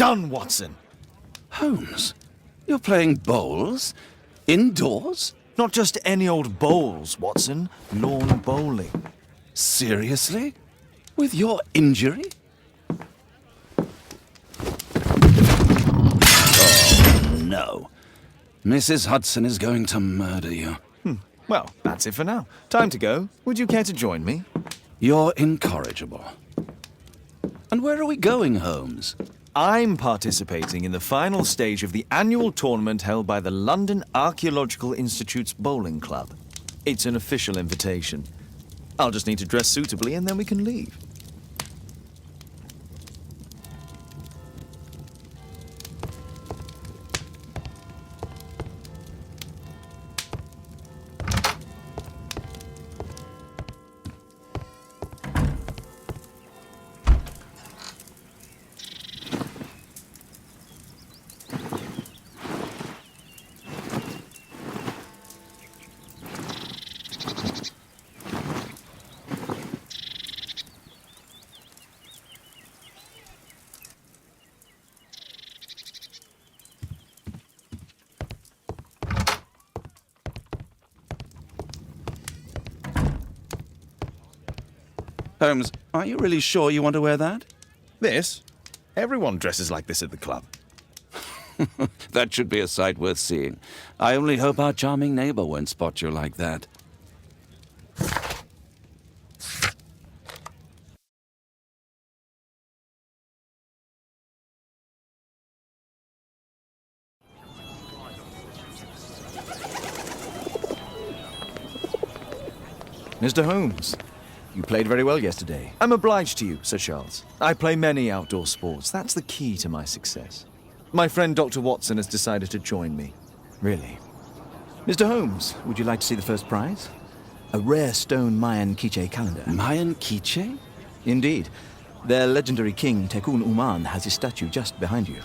done, Watson. Holmes, you're playing bowls? Indoors? Not just any old bowls, Watson. Lawn bowling. Seriously? With your injury? Oh, no. Mrs. Hudson is going to murder you. Well, that's it for now. Time to go. Would you care to join me? You're incorrigible. And where are we going, Holmes? I'm participating in the final stage of the annual tournament held by the London Archaeological Institute's bowling club. It's an official invitation. I'll just need to dress suitably and then we can leave. Holmes, are you really sure you want to wear that? This? Everyone dresses like this at the club. That should be a sight worth seeing. I only hope our charming neighbor won't spot you like that. Mr. Holmes, you played very well yesterday. I'm obliged to you, Sir Charles. I play many outdoor sports. That's the key to my success. My friend Dr. Watson has decided to join me. Really. Mr. Holmes, would you like to see the first prize? A rare stone Mayan quiche calendar. Mayan quiche? Indeed. Their legendary king, Tekun Uman, has his statue just behind you.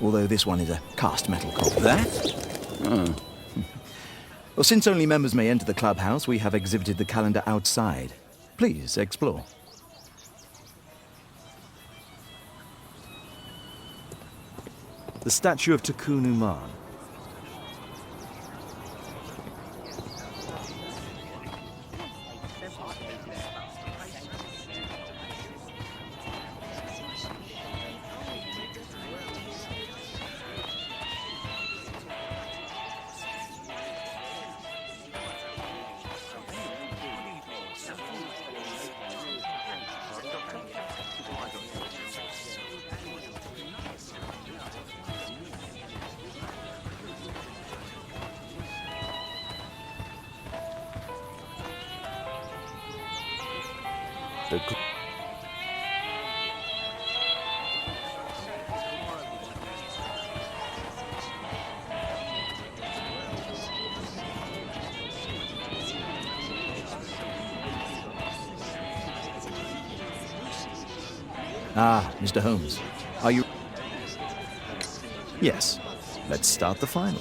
Although this one is a cast metal copy. That? Oh. Well, since only members may enter the clubhouse, we have exhibited the calendar outside. Please, explore. The statue of Tekun Uman. Ah, Mr. Holmes, are you... Yes, let's start the final.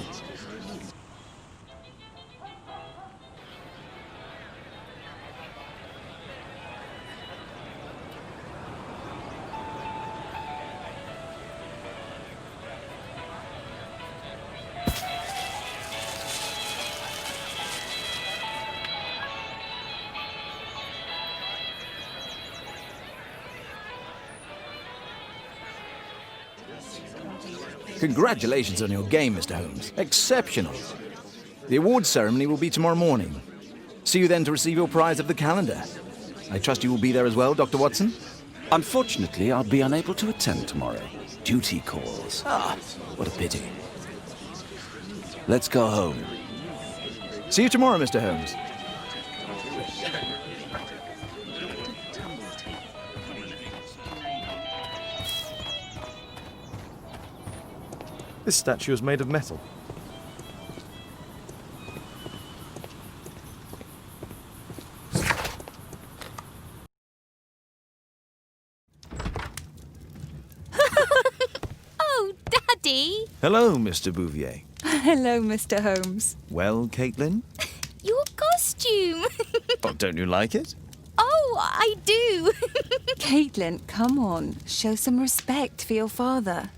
Congratulations on your game, Mr. Holmes. Exceptional. The awards ceremony will be tomorrow morning. See you then to receive your prize of the calendar. I trust you will be there as well, Dr. Watson? Unfortunately, I'll be unable to attend tomorrow. Duty calls. Ah, what a pity. Let's go home. See you tomorrow, Mr. Holmes. This statue is made of metal. Oh, Daddy! Hello, Mr. Bouvier. Hello, Mr. Holmes. Well, Caitlin? Your costume! Oh, don't you like it? Oh, I do! Caitlin, come on. Show some respect for your father.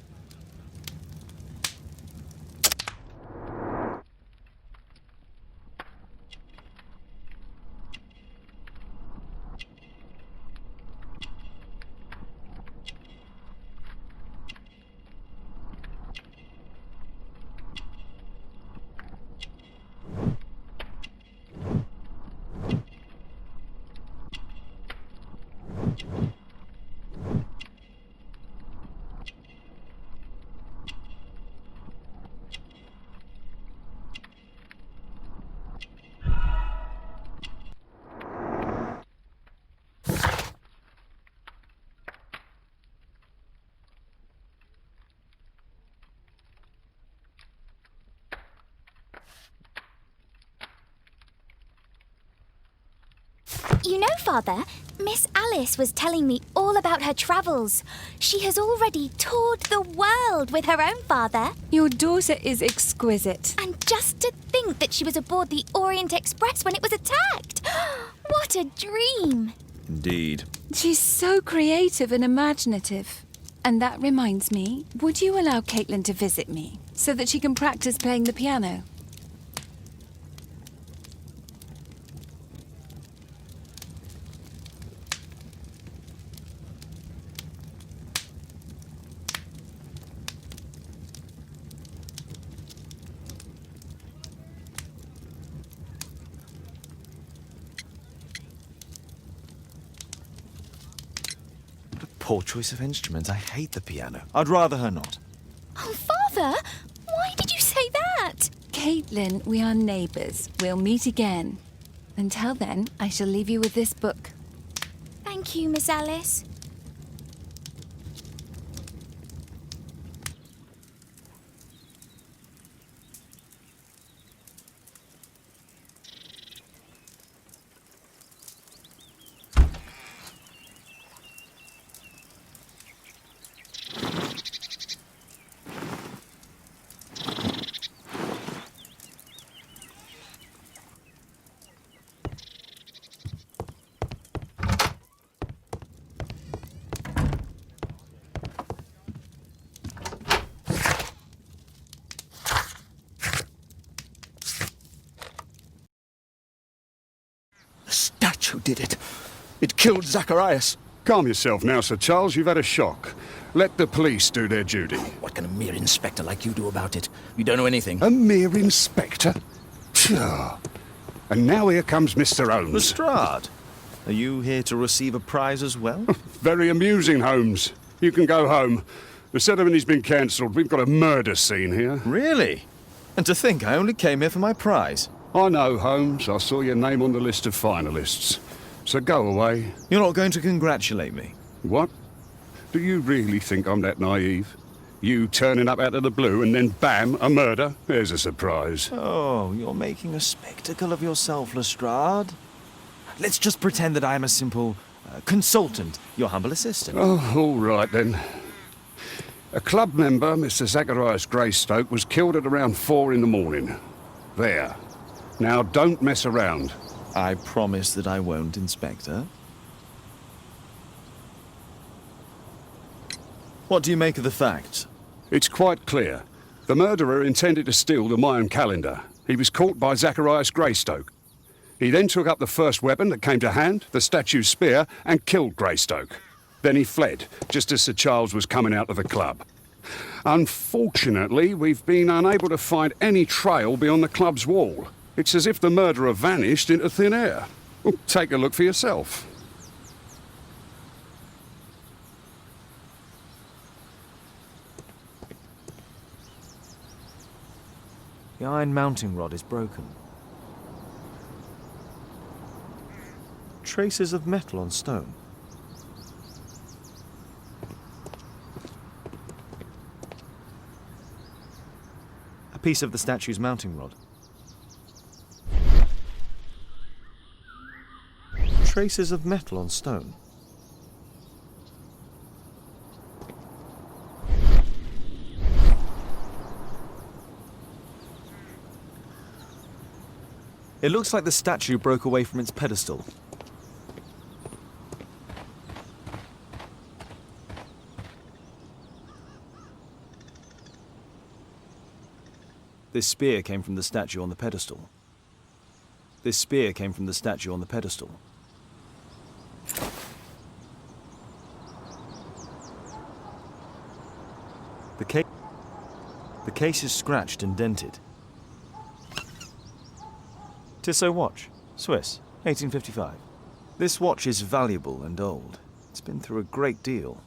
You know, Father, Miss Alice was telling me all about her travels. She has already toured the world with her own father. Your daughter is exquisite. And just to think that she was aboard the Orient Express when it was attacked. What a dream. Indeed. She's so creative and imaginative. And that reminds me, would you allow Caitlin to visit me so that she can practice playing the piano? Poor choice of instruments. I hate the piano. I'd rather her not. Oh, Father, why did you say that? Caitlin, we are neighbours. We'll meet again. Until then, I shall leave you with this book. Thank you, Miss Alice. Statue did it. It killed Zacharias. Calm yourself now, Sir Charles. You've had a shock. Let the police do their duty. What can a mere inspector like you do about it? You don't know anything. A mere inspector? Phew. And now here comes Mr. Holmes. Lestrade, are you here to receive a prize as well? Very amusing, Holmes. You can go home. The ceremony's been cancelled. We've got a murder scene here. Really? And to think I only came here for my prize. I know, Holmes. I saw your name on the list of finalists. So go away. You're not going to congratulate me? What? Do you really think I'm that naive? You turning up out of the blue and then bam, a murder? There's a surprise. Oh, you're making a spectacle of yourself, Lestrade. Let's just pretend that I am a simple consultant, your humble assistant. Oh, all right then. A club member, Mr. Zacharias Greystoke, was killed at around 4 in the morning. There. Now, don't mess around. I promise that I won't, Inspector. What do you make of the facts? It's quite clear. The murderer intended to steal the Mayan calendar. He was caught by Zacharias Greystoke. He then took up the first weapon that came to hand, the statue's spear, and killed Greystoke. Then he fled, just as Sir Charles was coming out of the club. Unfortunately, we've been unable to find any trail beyond the club's wall. It's as if the murderer vanished into thin air. Well, take a look for yourself. The iron mounting rod is broken. Traces of metal on stone. A piece of the statue's mounting rod. Traces of metal on stone. It looks like the statue broke away from its pedestal. This spear came from the statue on the pedestal. This spear came from the statue on the pedestal. The case is scratched and dented. Tissot watch, Swiss, 1855. This watch is valuable and old. been through a great deal.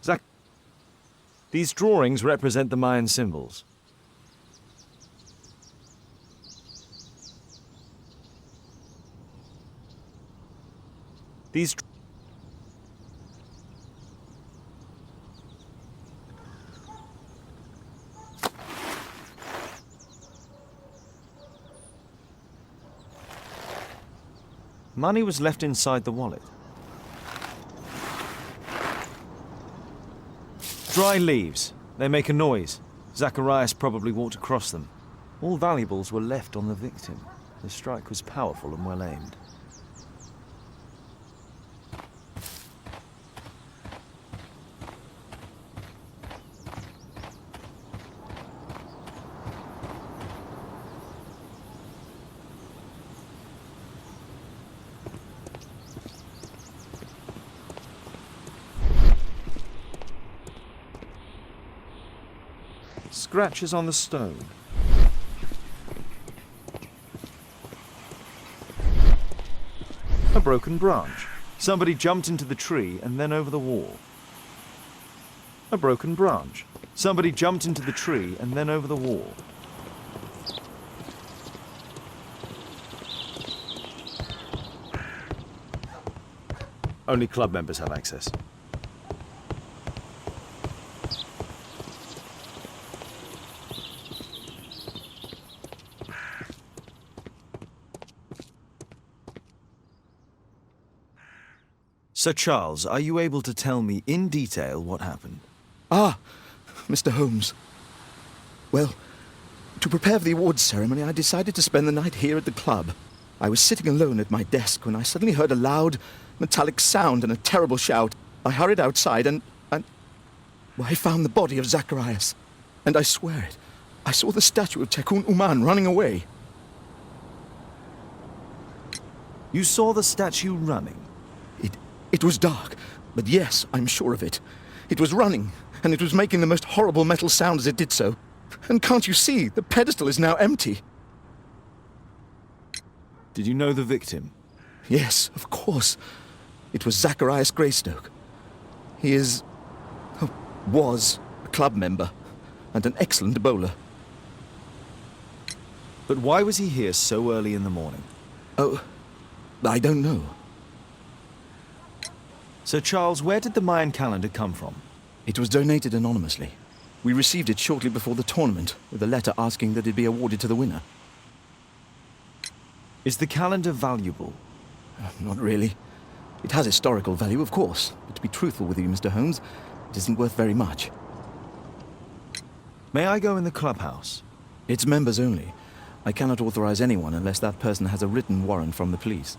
Zach, these drawings represent the Mayan symbols. These money was left inside the wallet. Dry leaves. They make a noise. Zacharias probably walked across them. All valuables were left on the victim. The strike was powerful and well aimed. Scratches on the stone. A broken branch. Somebody jumped into the tree and then over the wall. A broken branch. Somebody jumped into the tree and then over the wall. Only club members have access. Sir Charles, are you able to tell me in detail what happened? Ah, Mr. Holmes. Well, to prepare for the awards ceremony, I decided to spend the night here at the club. I was sitting alone at my desk when I suddenly heard a loud, metallic sound and a terrible shout. I hurried outside and I found the body of Zacharias. And I swear it, I saw the statue of Tekun Uman running away. You saw the statue running? It was dark, but yes, I'm sure of it. It was running, and it was making the most horrible metal sound as it did so. And can't you see, the pedestal is now empty. Did you know the victim? Yes, of course. It was Zacharias Greystoke. He was a club member, and an excellent bowler. But why was he here so early in the morning? Oh, I don't know. Sir Charles, where did the Mayan calendar come from? It was donated anonymously. We received it shortly before the tournament, with a letter asking that it be awarded to the winner. Is the calendar valuable? Not really. It has historical value, of course, but to be truthful with you, Mr. Holmes, it isn't worth very much. May I go in the clubhouse? It's members only. I cannot authorize anyone unless that person has a written warrant from the police.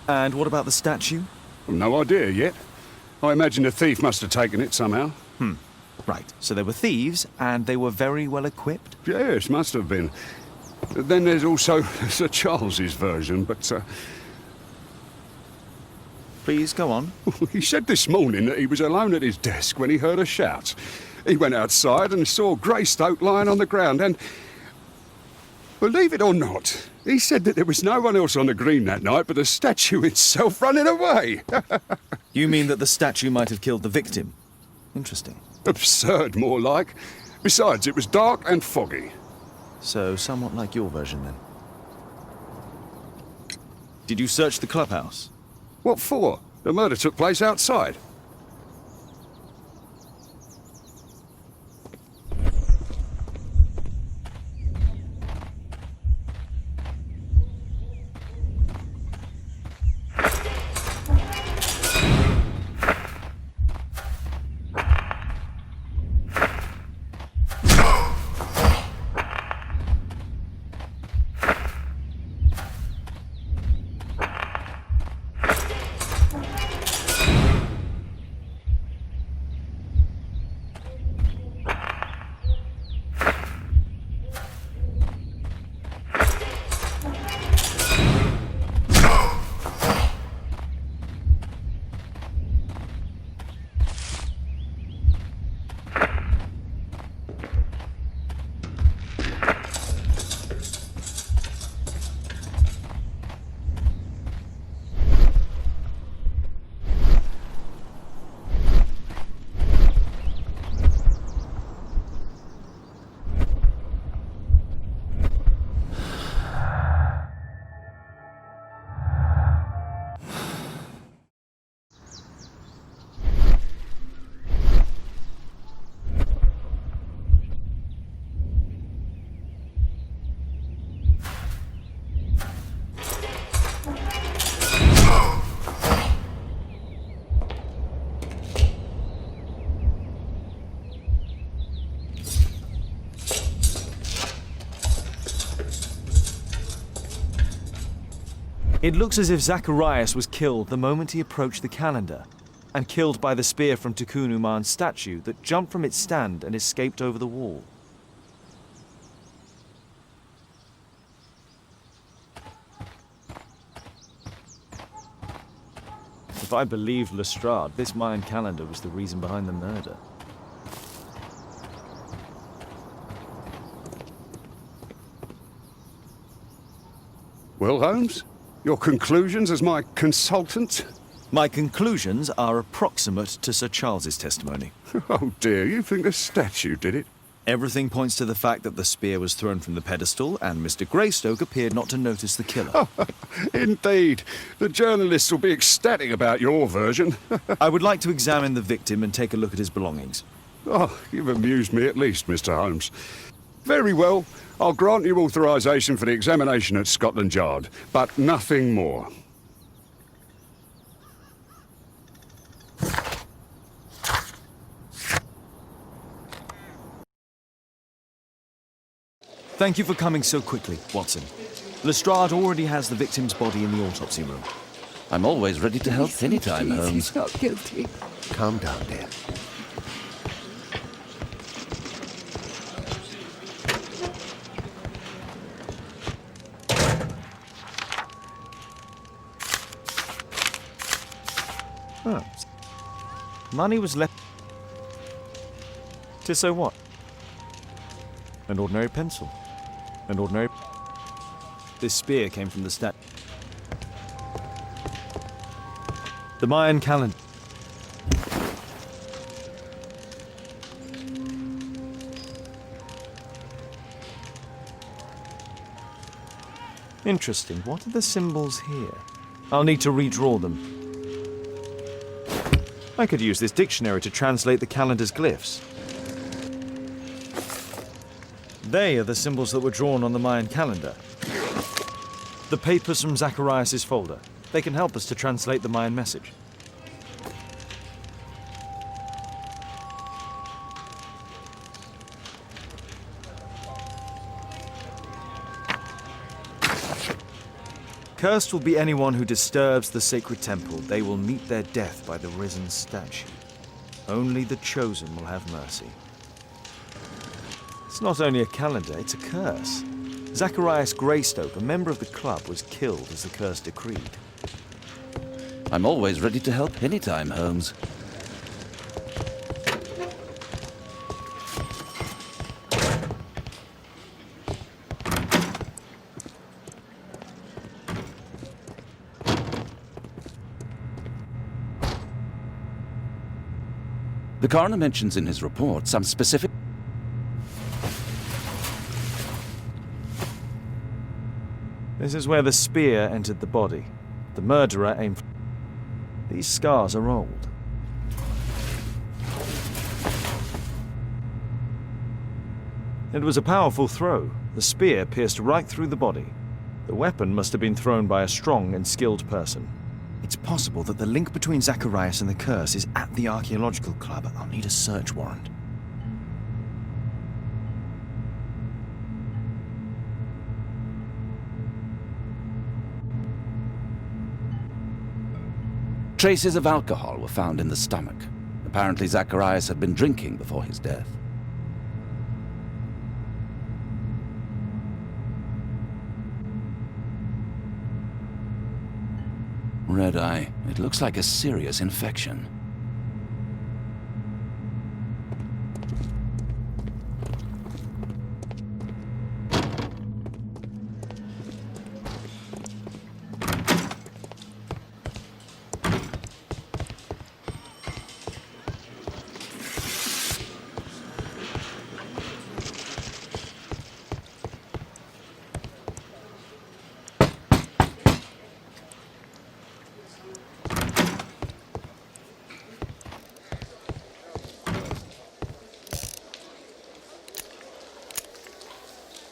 And what about the statue? No idea yet. I imagine the thief must have taken it somehow. Right, so they were thieves, and they were very well equipped? Yes, must have been. Then there's also Sir Charles's version, but Please, go on. he said this morning that he was alone at his desk when he heard a shout. He went outside and saw Greystoke lying on the ground and, believe it or not, he said that there was no one else on the green that night but the statue itself running away. You mean that the statue might have killed the victim? Interesting. Absurd, more like. Besides, it was dark and foggy. So, somewhat like your version, then. Did you search the clubhouse? What for? The murder took place outside. It looks as if Zacharias was killed the moment he approached the calendar, and killed by the spear from Tikkun Uman's statue that jumped from its stand and escaped over the wall. If I believed Lestrade, this Mayan calendar was the reason behind the murder. Well, Holmes, your conclusions as my consultant? My conclusions are approximate to Sir Charles's testimony. Oh dear, you think the statue did it? Everything points to the fact that the spear was thrown from the pedestal, and Mr. Greystoke appeared not to notice the killer. Indeed. The journalists will be ecstatic about your version. I would like to examine the victim and take a look at his belongings. Oh, you've amused me at least, Mr. Holmes. Very well. I'll grant you authorization for the examination at Scotland Yard, but nothing more. Thank you for coming so quickly, Watson. Lestrade already has the victim's body in the autopsy room. I'm always ready to help anytime, Please, Holmes. he's not guilty. Calm down, dear. Oh. Money was left. So what? An ordinary pencil. An ordinary... This spear came from the statue. The Mayan calendar. Interesting. What are the symbols here? I'll need to redraw them. I could use this dictionary to translate the calendar's glyphs. They are the symbols that were drawn on the Mayan calendar. The papers from Zacharias' folder. They can help us to translate the Mayan message. Cursed will be anyone who disturbs the sacred temple. They will meet their death by the risen statue. Only the chosen will have mercy. It's not only a calendar, it's a curse. Zacharias Greystoke, a member of the club, was killed as the curse decreed. I'm always ready to help anytime, Holmes. The coroner mentions in his report some specific... This is where the spear entered the body. The murderer aimed... These scars are old. It was a powerful throw. The spear pierced right through the body. The weapon must have been thrown by a strong and skilled person. It's possible that the link between Zacharias and the curse is at the archaeological club. I'll need a search warrant. Traces of alcohol were found in the stomach. Apparently Zacharias had been drinking before his death. Red eye. It looks like a serious infection.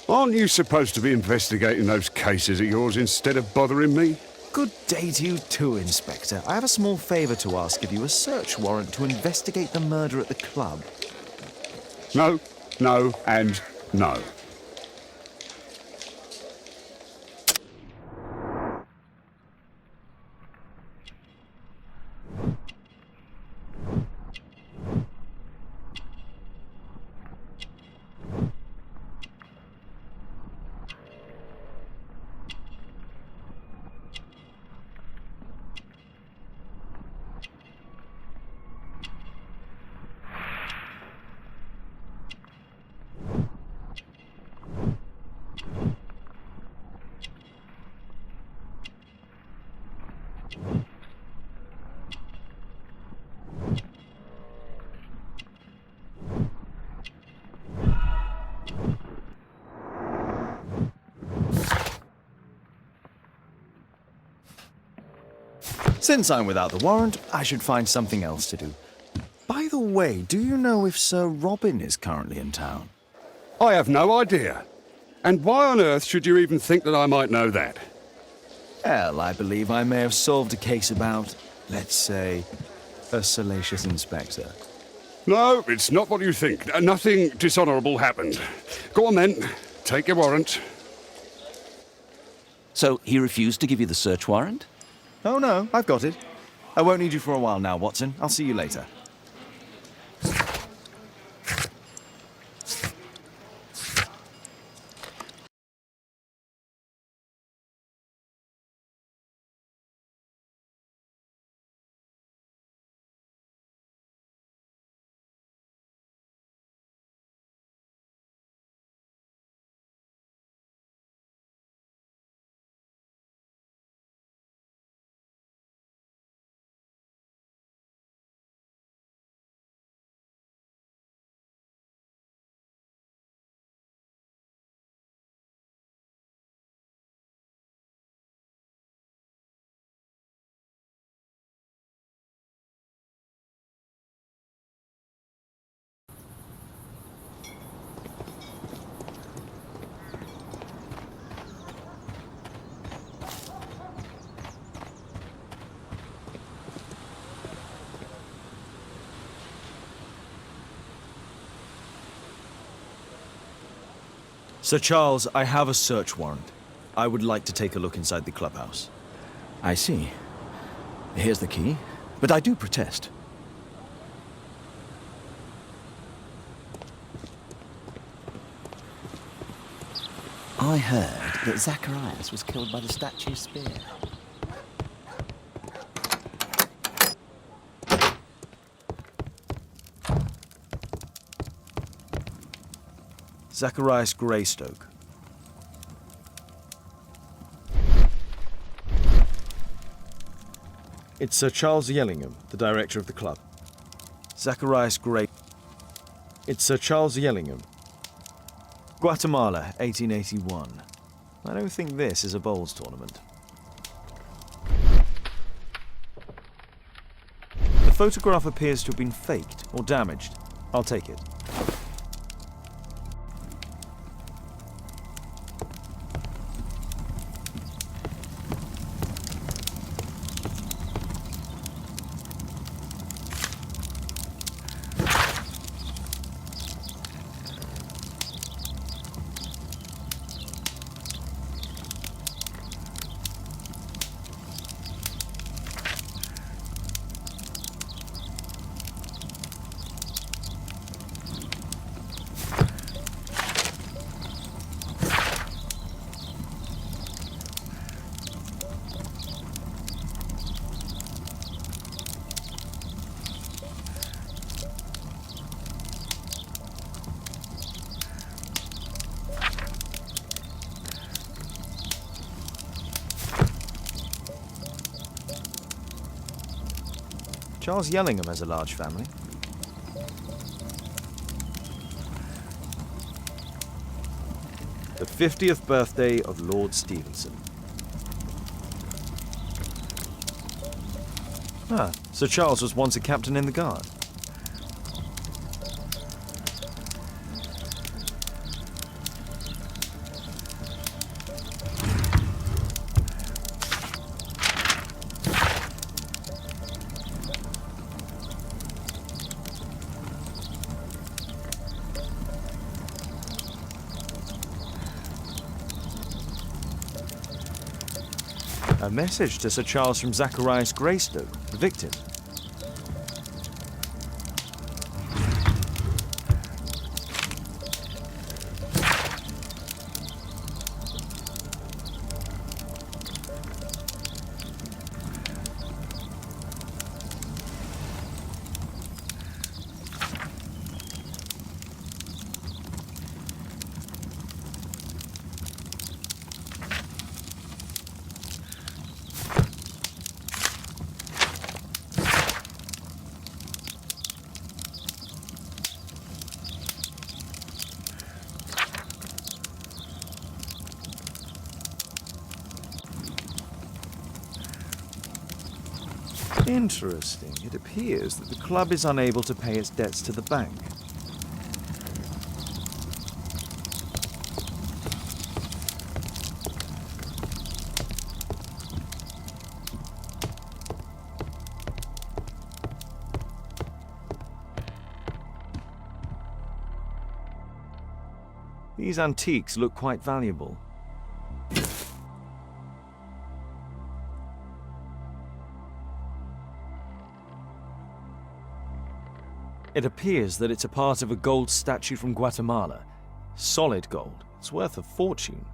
Aren't you supposed to be investigating those cases of yours instead of bothering me? Good day to you too, Inspector. I have a small favor to ask of you, a search warrant to investigate the murder at the club. No, no, and no. Since I'm without the warrant, I should find something else to do. By the way, do you know if Sir Robin is currently in town? I have no idea. And why on earth should you even think that I might know that? Well, I believe I may have solved a case about, let's say, a salacious inspector. No, it's not what you think. Nothing dishonourable happened. Go on then. Take your warrant. So he refused to give you the search warrant? Oh no, I've got it. I won't need you for a while now, Watson. I'll see you later. Sir Charles, I have a search warrant. I would like to take a look inside the clubhouse. I see. Here's the key, but I do protest. I heard that Zacharias was killed by the statue's spear. Zacharias Greystoke. It's Sir Charles Yellingham, the director of the club. Zacharias Grey. It's Sir Charles Yellingham. Guatemala, 1881. I don't think this is a bowls tournament. The photograph appears to have been faked or damaged. I'll take it. Charles Yellingham has a large family. The 50th birthday of Lord Stevenson. Ah, Sir Charles was once a captain in the Guard. A message to Sir Charles from Zacharias Greystoke, the victim. Interesting. It appears that the club is unable to pay its debts to the bank. These antiques look quite valuable. It appears that it's a part of a gold statue from Guatemala. Solid gold. It's worth a fortune.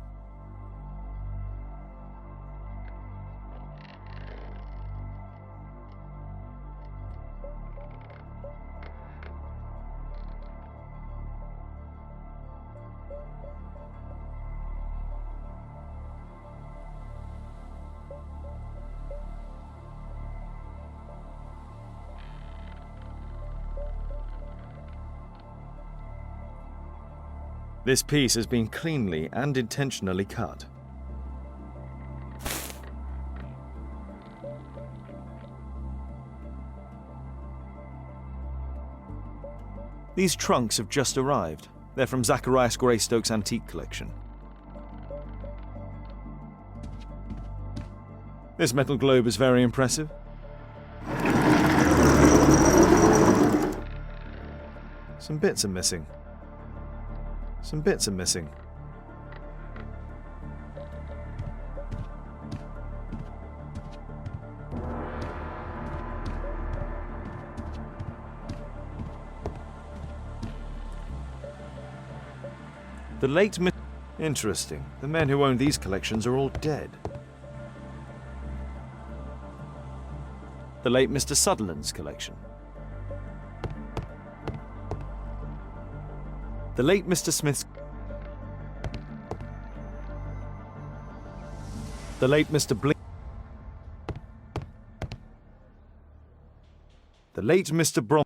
This piece has been cleanly and intentionally cut. These trunks have just arrived. They're from Zacharias Greystoke's antique collection. This metal globe is very impressive. Some bits are missing. Some bits are missing. The late Mi- Interesting. The men who own these collections are all dead. The late Mr. Sutherland's collection. The late Mr. Smith's. The late Mr. Blink. The late Mr. Brom.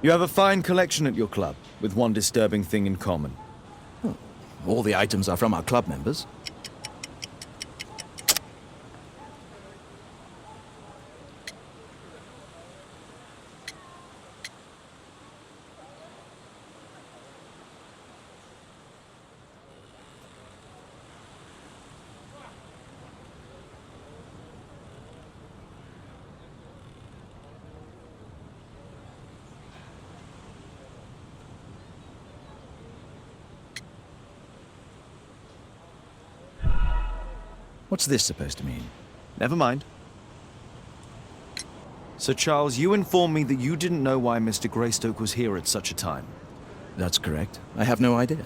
You have a fine collection at your club, with one disturbing thing in common. All the items are from our club members. What's this supposed to mean? Never mind. Sir Charles, you informed me that you didn't know why Mr. Greystoke was here at such a time. That's correct. I have no idea.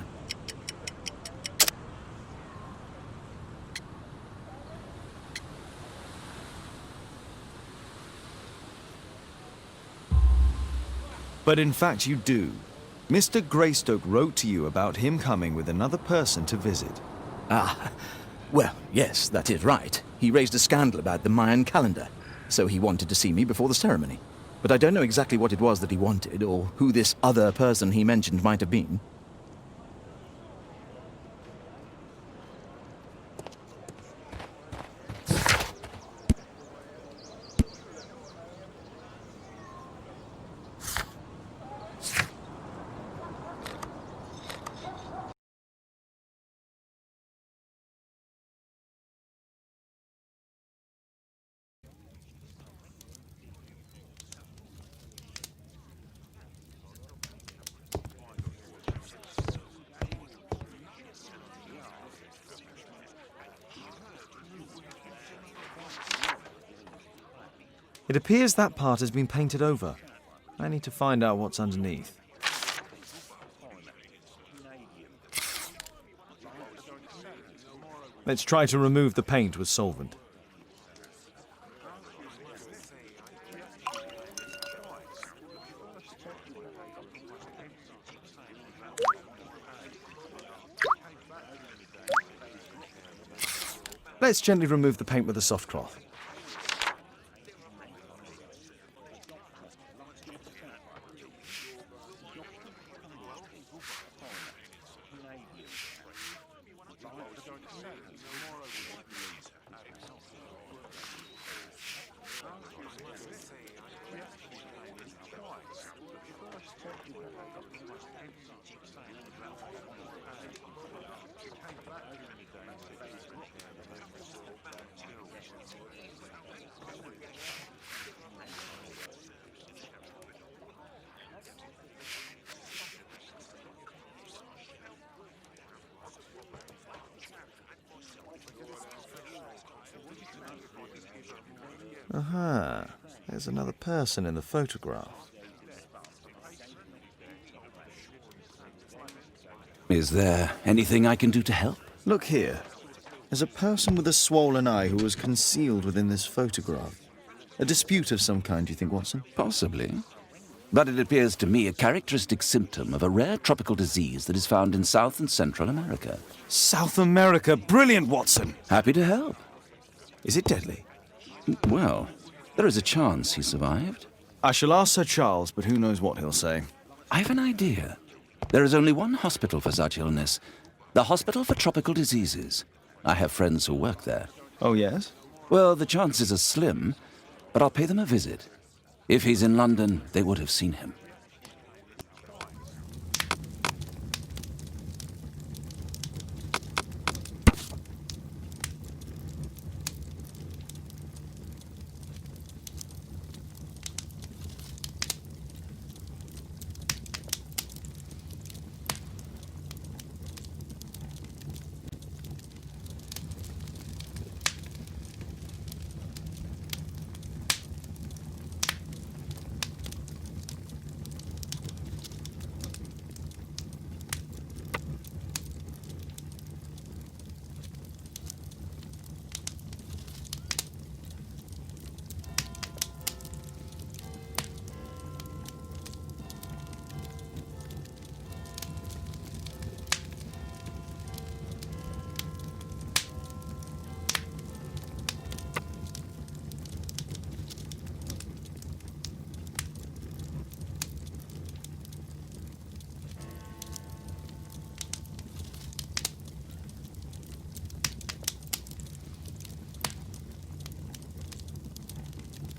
But in fact you do. Mr. Greystoke wrote to you about him coming with another person to visit. Ah, well, yes, that is right. He raised a scandal about the Mayan calendar, so he wanted to see me before the ceremony. But I don't know exactly what it was that he wanted, or who this other person he mentioned might have been. It appears that part has been painted over. I need to find out what's underneath. Let's try to remove the paint with solvent. Let's gently remove the paint with a soft cloth. Aha, there's another person in the photograph. Is there anything I can do to help? Look here. There's a person with a swollen eye who was concealed within this photograph. A dispute of some kind, do you think, Watson? Possibly. But it appears to me a characteristic symptom of a rare tropical disease that is found in South and Central America. South America! Brilliant, Watson! Happy to help. Is it deadly? Well, there is a chance he survived. I shall ask Sir Charles, but who knows what he'll say. I have an idea. There is only one hospital for such illness. The Hospital for Tropical Diseases. I have friends who work there. Oh, yes? Well, the chances are slim, but I'll pay them a visit. If he's in London, they would have seen him.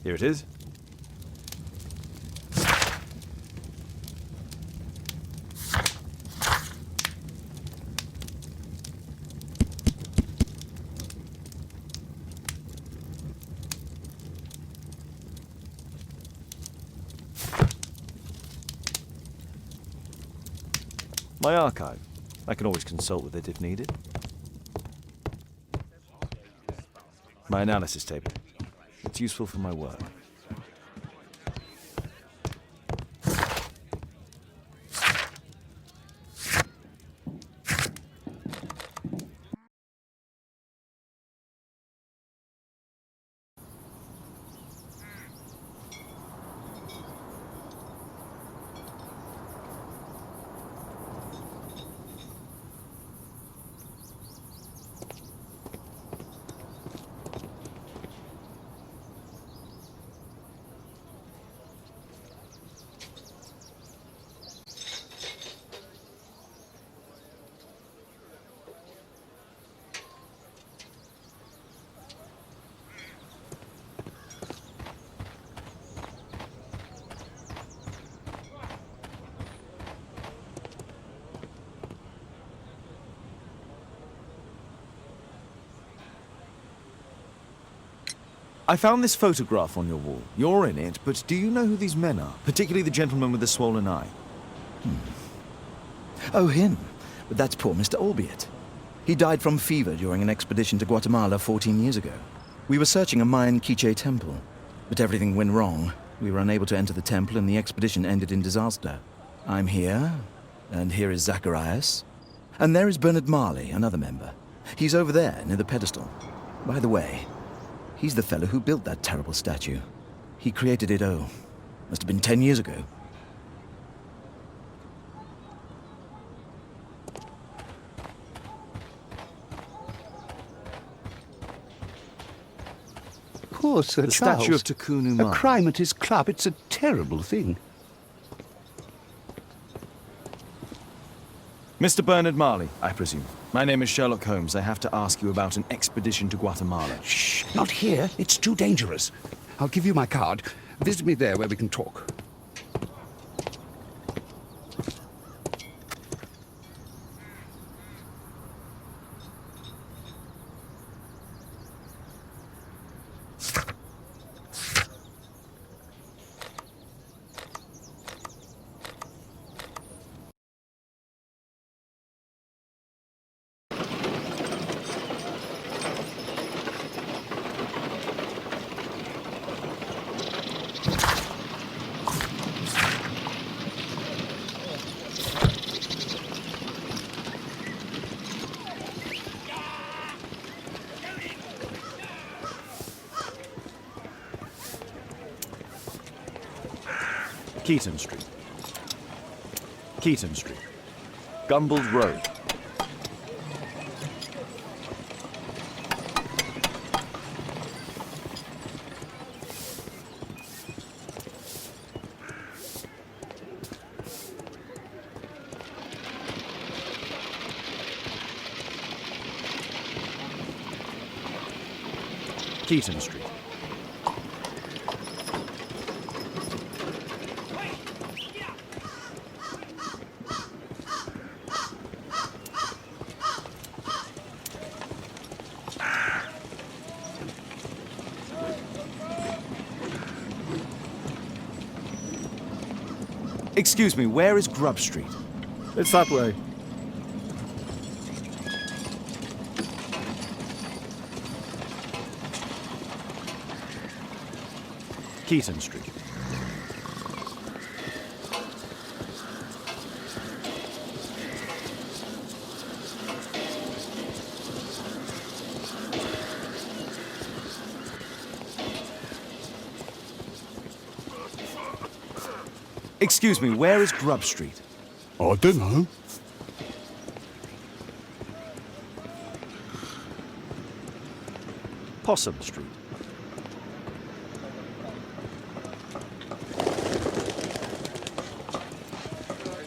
Here it is. My archive. I can always consult with it if needed. My analysis table. It's useful for my work. I found this photograph on your wall. You're in it, but do you know who these men are? Particularly the gentleman with the swollen eye. Oh, him. But that's poor Mr. Albiot. He died from fever during an expedition to Guatemala 14 years ago. We were searching a Mayan Quiche temple, but everything went wrong. We were unable to enter the temple and the expedition ended in disaster. I'm here, and here is Zacharias. And there is Bernard Marley, another member. He's over there, near the pedestal. By the way, he's the fellow who built that terrible statue. He created it, must have been 10 years ago. poor Sir The Charles. statue of Takunu A Mark. crime at his club. It's a terrible thing. Mr. Bernard Marley, I presume. My name is Sherlock Holmes. I have to ask you about an expedition to Guatemala. Shh, not here. It's too dangerous. I'll give you my card. Visit me there where we can talk. Keaton Street. Keaton Street. Gumballs Road. Keaton Street. Excuse me, where is Grub Street? It's that way. Keaton Street. Excuse me, where is Grub Street? I don't know. Possum Street.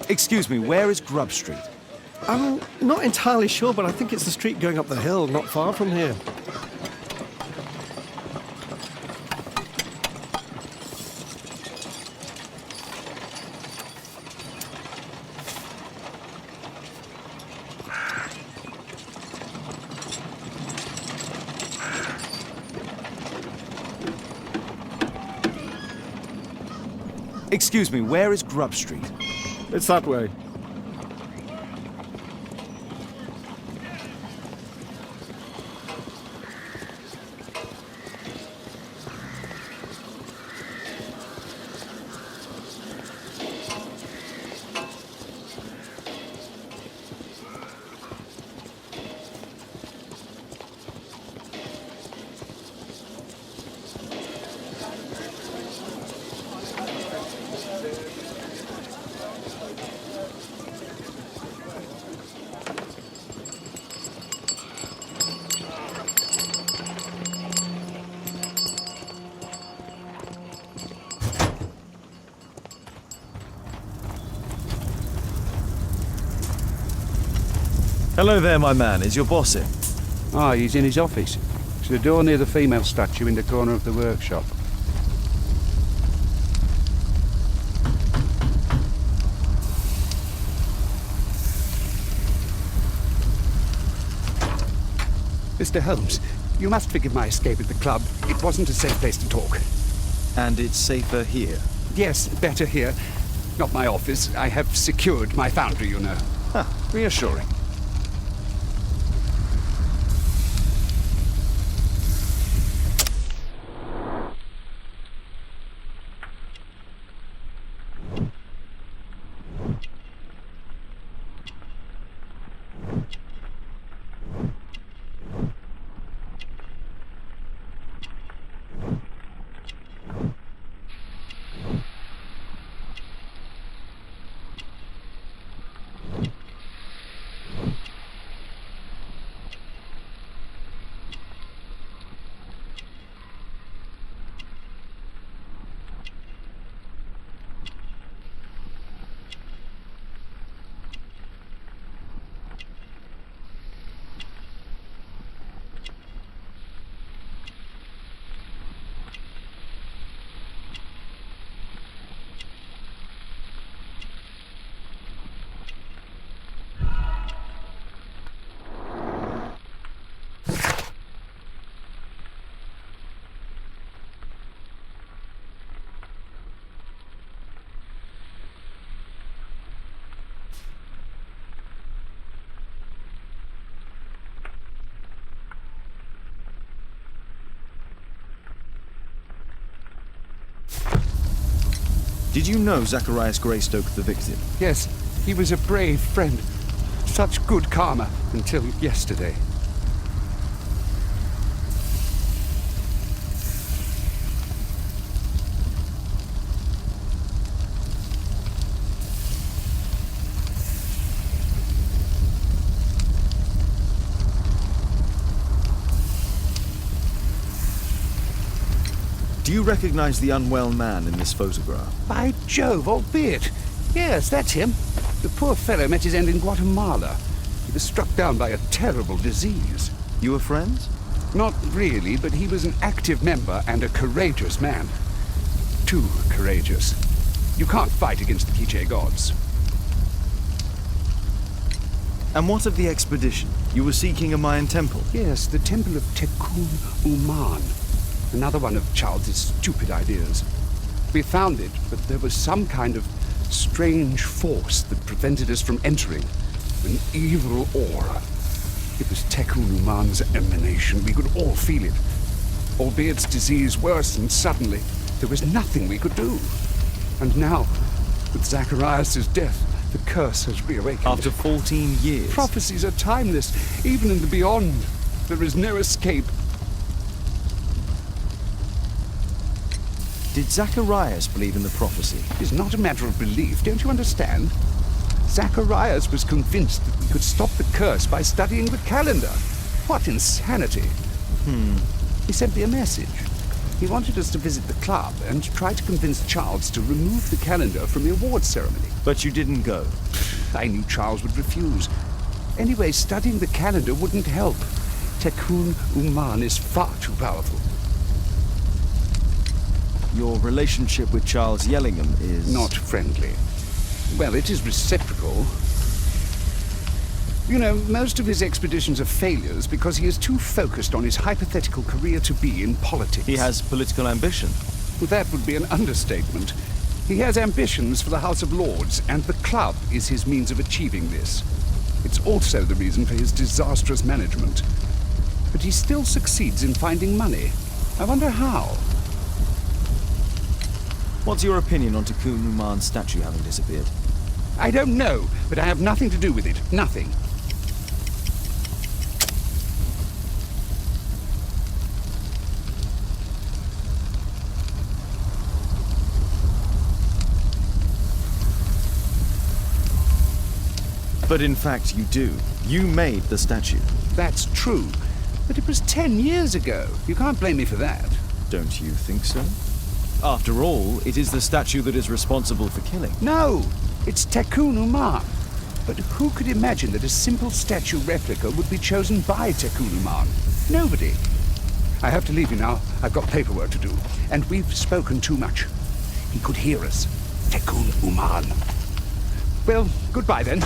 Excuse me, where is Grub Street? I'm not entirely sure, but I think it's the street going up the hill, not far from here. Excuse me, where is Grub Street? It's that way. Hello there, my man. Is your boss in? Ah, he's in his office. It's the door near the female statue in the corner of the workshop. Mr. Holmes, you must forgive my escape at the club. It wasn't a safe place to talk. And it's safer here. Yes, better here. Not my office. I have secured my foundry, you know. Huh, reassuring. Did you know Zacharias Greystoke, the victim? Yes, he was a brave friend. Such good karma until yesterday. Do you recognize the unwell man in this photograph? By Jove, albeit. Yes, that's him. The poor fellow met his end in Guatemala. He was struck down by a terrible disease. You were friends? Not really, but he was an active member and a courageous man. Too courageous. You can't fight against the Quiche gods. And what of the expedition? You were seeking a Mayan temple? Yes, the temple of Tekun Uman. Another one of Charles's stupid ideas. We found it, but there was some kind of strange force that prevented us from entering. An evil aura. It was Tekun Uman's emanation. We could all feel it. Albeit its disease worsened suddenly, there was nothing we could do. And now, with Zacharias' death, the curse has reawakened. After 14 years? Prophecies are timeless, even in the beyond. There is no escape. Did Zacharias believe in the prophecy? It's not a matter of belief, don't you understand? Zacharias was convinced that we could stop the curse by studying the calendar. What insanity! He sent me a message. He wanted us to visit the club and try to convince Charles to remove the calendar from the awards ceremony. But you didn't go? I knew Charles would refuse. Anyway, studying the calendar wouldn't help. Tekun Uman is far too powerful. Your relationship with Charles Yellingham is... Not friendly. Well, it is reciprocal. You know, most of his expeditions are failures because he is too focused on his hypothetical career to be in politics. He has political ambition. Well, that would be an understatement. He has ambitions for the House of Lords, and the club is his means of achieving this. It's also the reason for his disastrous management. But he still succeeds in finding money. I wonder how. What's your opinion on Tekun Uman's statue having disappeared? I don't know, but I have nothing to do with it. Nothing. But in fact, you do. You made the statue. That's true. But it was 10 years ago. You can't blame me for that. Don't you think so? After all, it is the statue that is responsible for killing. No! It's Tekun Uman. But who could imagine that a simple statue replica would be chosen by Tekun Uman? Nobody. I have to leave you now. I've got paperwork to do. And we've spoken too much. He could hear us. Tekun Uman. Well, goodbye then.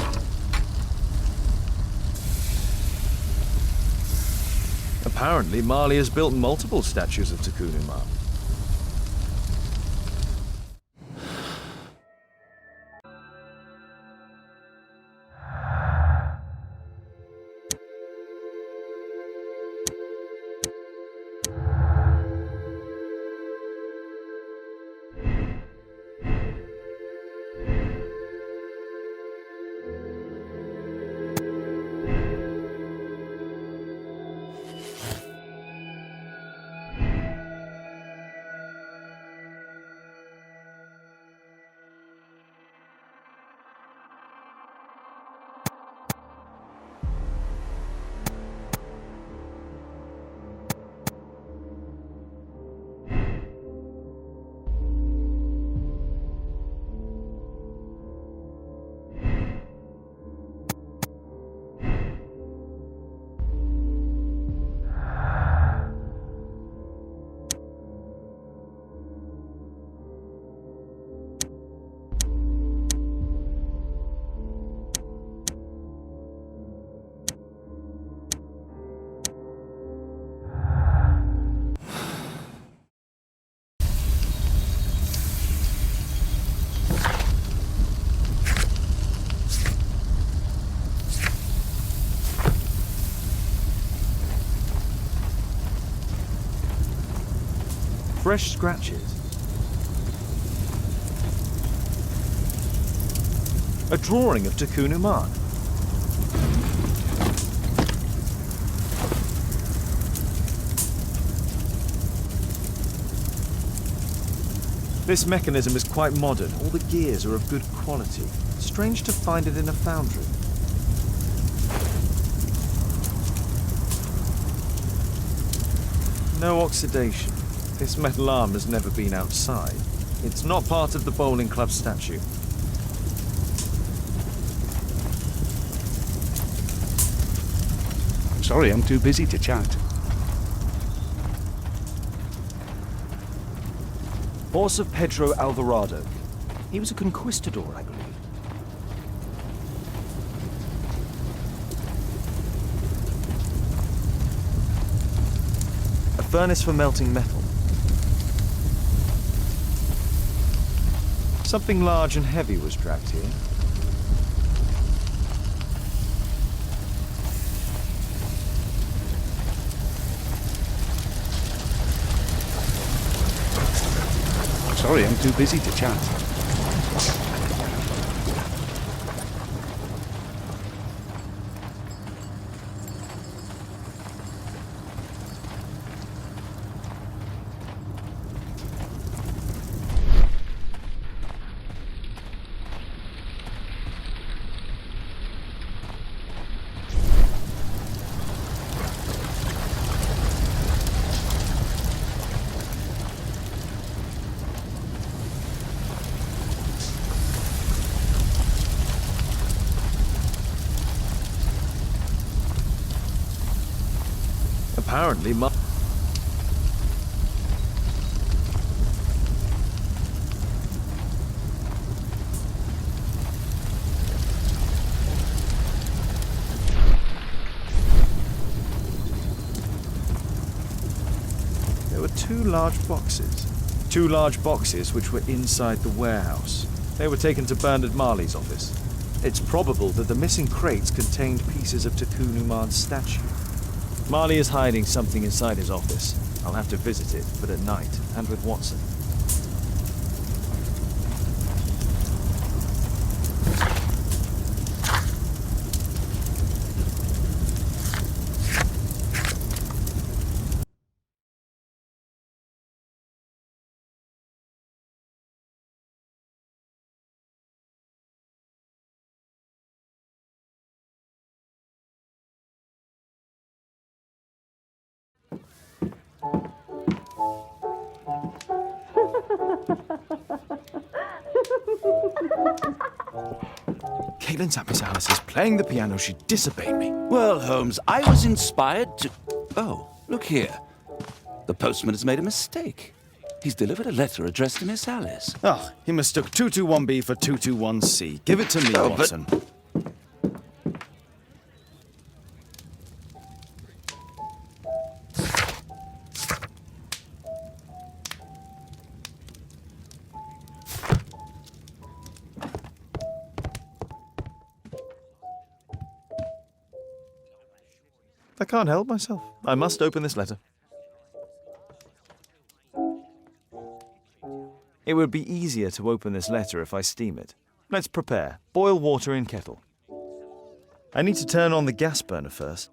Apparently, Marley has built multiple statues of Tekun Uman. Fresh scratches. A drawing of Takunu-man. This mechanism is quite modern. All the gears are of good quality. Strange to find it in a foundry. No oxidation. This metal arm has never been outside. It's not part of the bowling club statue. Sorry, I'm too busy to chat. Horse of Pedro Alvarado. He was a conquistador, I believe. A furnace for melting metal. Something large and heavy was dragged here. Sorry, I'm too busy to chat. Apparently, there were two large boxes. Two large boxes which were inside the warehouse. They were taken to Bernard Marley's office. It's probable that the missing crates contained pieces of Takunu-man's statue. Marley is hiding something inside his office. I'll have to visit it, but at night, and with Watson. Caitlin's at Miss Alice's playing the piano. She disobeyed me. Well, Holmes, I was inspired to... Oh, look here. The postman has made a mistake. He's delivered a letter addressed to Miss Alice. Oh, he mistook 221B for 221C. Give it to me, Oh, but- Watson. I can't help myself. I must open this letter. It would be easier to open this letter if I steam it. Let's prepare. Boil water in kettle. I need to turn on the gas burner first.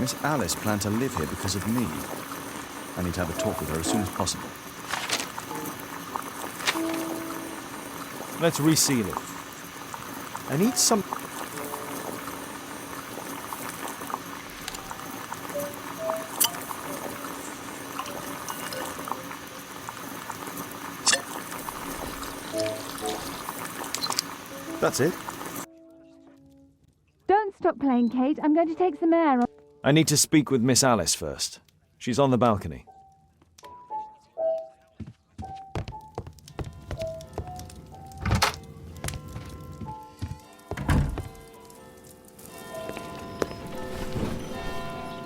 Miss Alice planned to live here because of me. I need to have a talk with her as soon as possible. Let's reseal it. I need some... That's it. Don't stop playing, Kate. I'm going to take some air. I need to speak with Miss Alice first. She's on the balcony.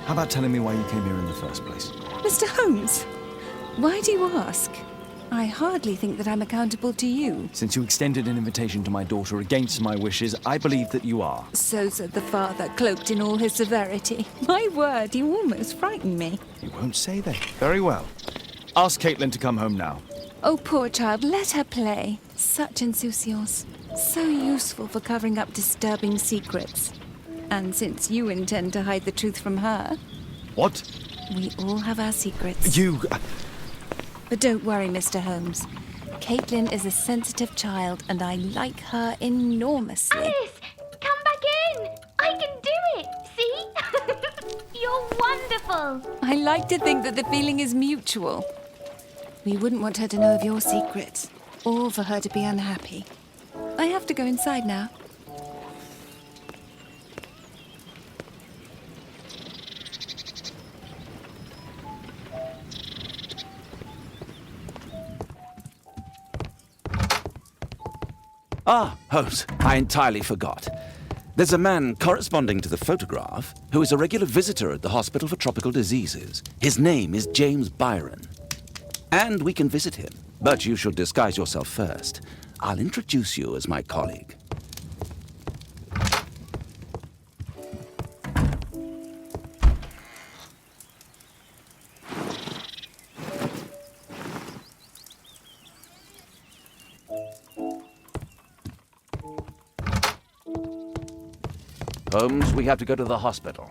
How about telling me why you came here in the first place? Mr. Holmes, why do you ask? I hardly think that I'm accountable to you. Since you extended an invitation to my daughter against my wishes, I believe that you are. So said the father, cloaked in all his severity. My word, you almost frightened me. You won't say that. Very well. Ask Caitlin to come home now. Oh, poor child, let her play. Such insouciance. So useful for covering up disturbing secrets. And since you intend to hide the truth from her... What? We all have our secrets. You... But don't worry, Mr. Holmes. Caitlin is a sensitive child, and I like her enormously. Alice, come back in. I can do it. See? You're wonderful. I like to think that the feeling is mutual. We wouldn't want her to know of your secrets, or for her to be unhappy. I have to go inside now. Ah, Holmes, I entirely forgot. There's a man corresponding to the photograph who is a regular visitor at the Hospital for Tropical Diseases. His name is James Byron. And we can visit him, but you should disguise yourself first. I'll introduce you as my colleague. Holmes, we have to go to the hospital.